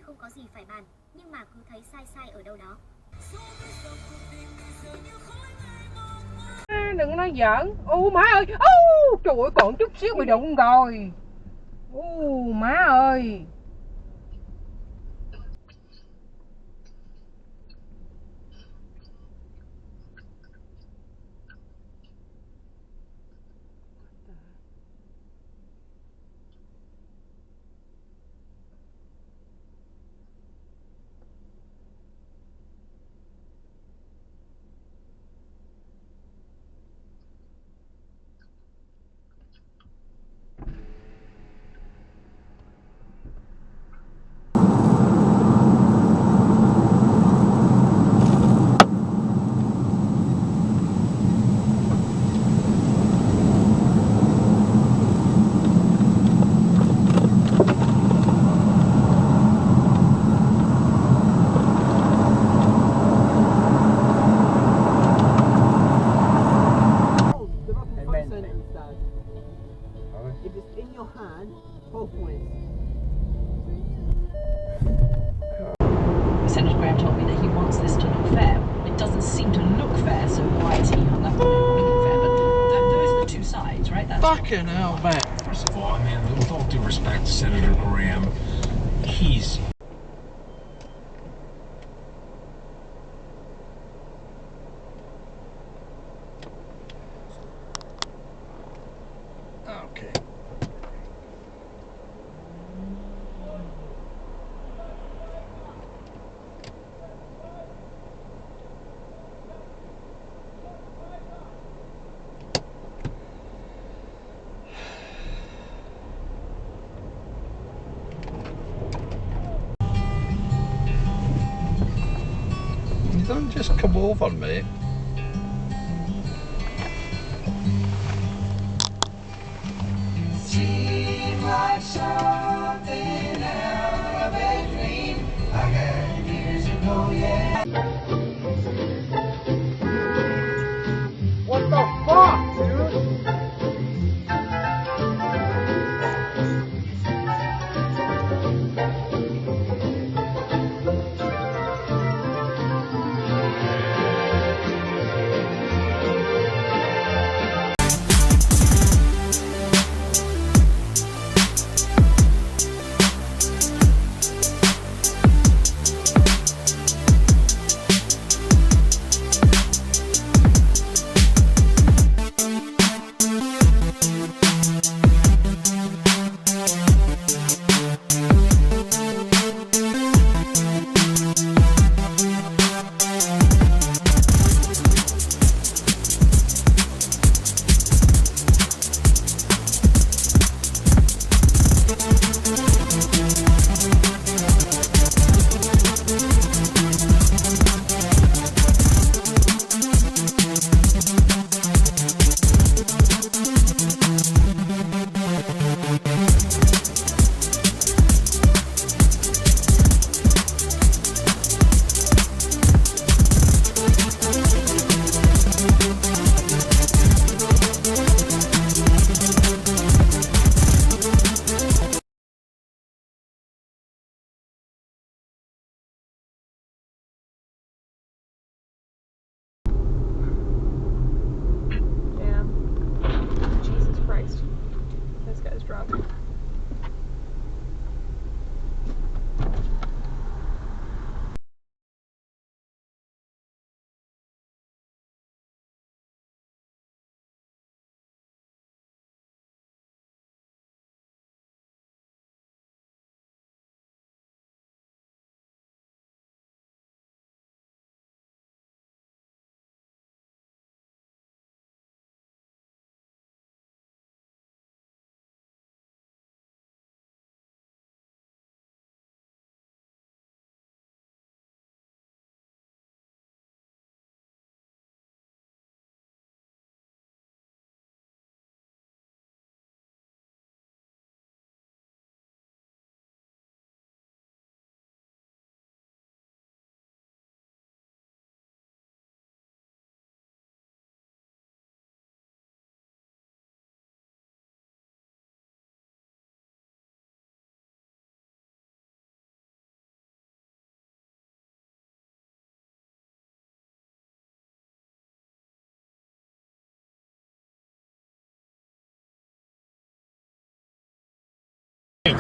không có gì phải bàn, nhưng mà cứ thấy sai sai ở đâu đó. Đừng nói giỡn. Má ơi. Trời ơi, còn chút xíu bị đụng rồi. Má ơi. If it's in your hand, both ways. Senator Graham told me that he wants this to look fair. It doesn't seem to look fair, so why is he hung up on it looking fair? But those are the two sides, right? That's fucking hell, man. First of all, I mean, with all due respect to Senator Graham, he's... Okay. You don't just come over, mate. Seemed like something out of a dream I had years ago, yeah. What the fuck, dude?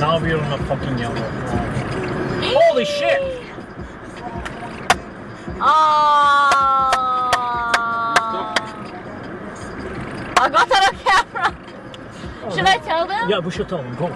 Now we're on a fucking yellow. Holy shit! I got it on camera. Should I tell them? Yeah, we should tell them. Go.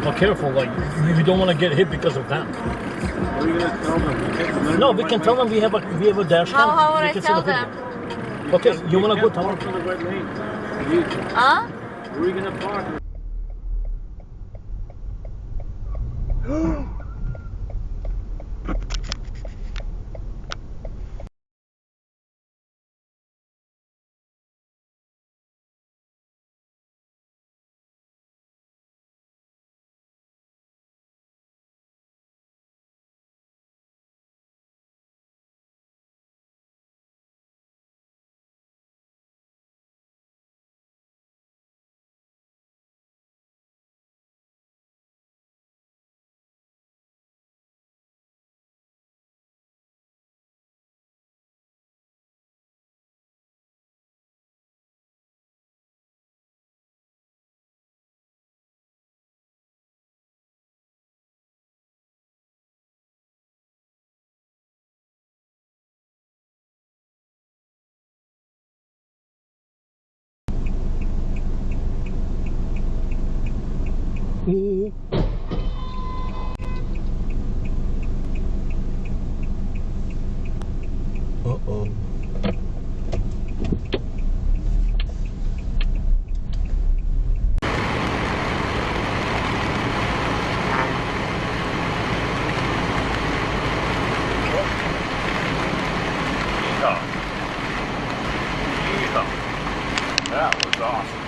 Well, careful, like we don't want to get hit because of that. What are you gonna tell them? No, we can tell them we have a dash cam. How would They I can see tell the video. them? Okay, you wanna go tell them? On the right lane. Huh? Where are you gonna park? Uh-oh. That was awesome.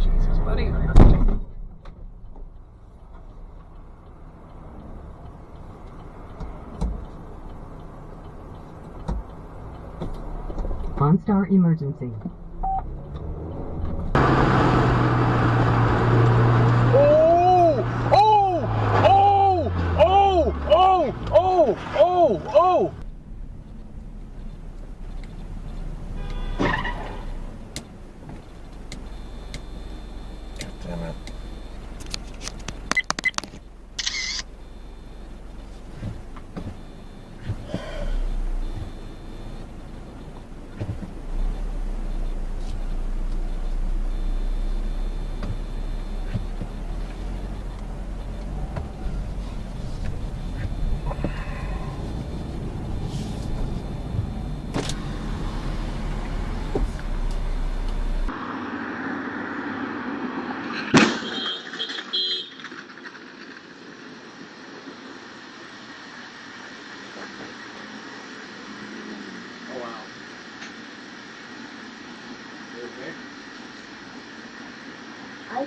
Jesus, buddy. OnStar emergency. Oh! Oh! Oh! Oh! Oh! Oh! Oh! Oh! Damn it.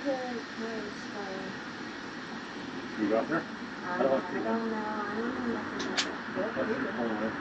You got there? I don't know. I don't know nothing about it.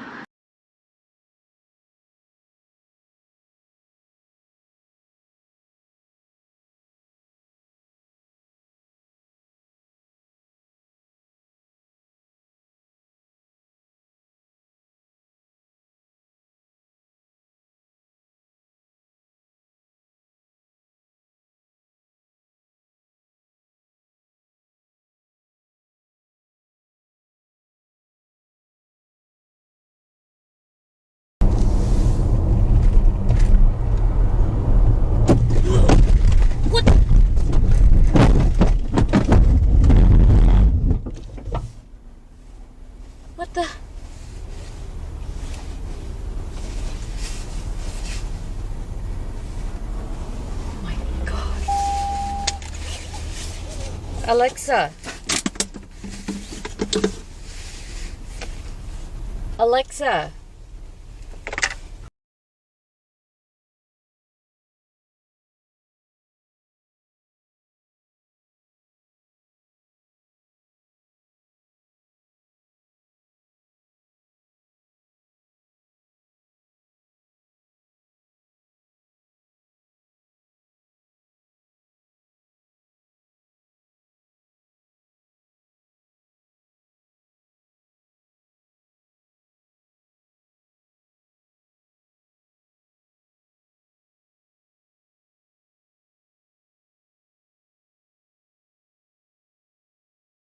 What the? Oh my god. Alexa. Alexa.